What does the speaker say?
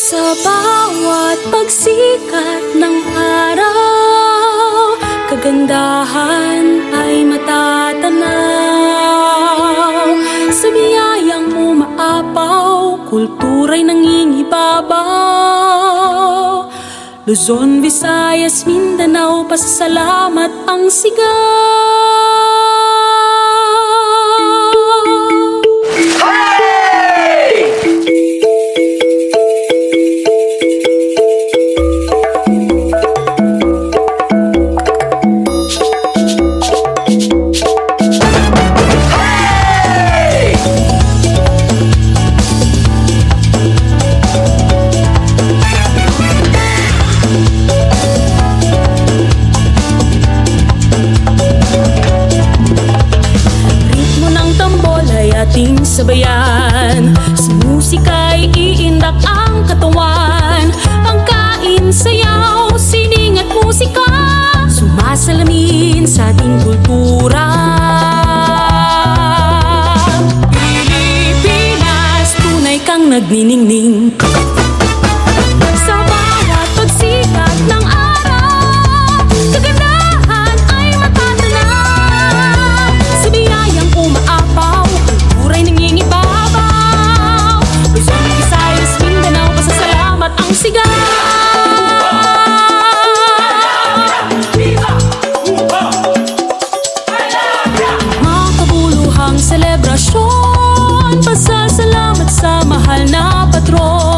Sa bawat pagsikat ng araw, kagandahan ay matatanaw. Sa biyayang umaapaw, kultura'y nangingibabaw. Luzon, Visayas, Mindanao, pasasalamat ang sigaw. Ating sabayan, sa musika'y iindak ang katawan. Pangkain, sayaw, sining at musika, sumasalamin sa ating kultura. Pilipinas, tunay kang nagniningning. Sa bawat pagsikat ng araw, kagandahan ay matatanaw. Sa biyayang umaapaw, kultura'y nangingibabaw. Luzon, Visayas, Mindanao, pasasalamat ang sigaw. Makabuluhang selebrasyon, pasasalamat sa mahal na patron.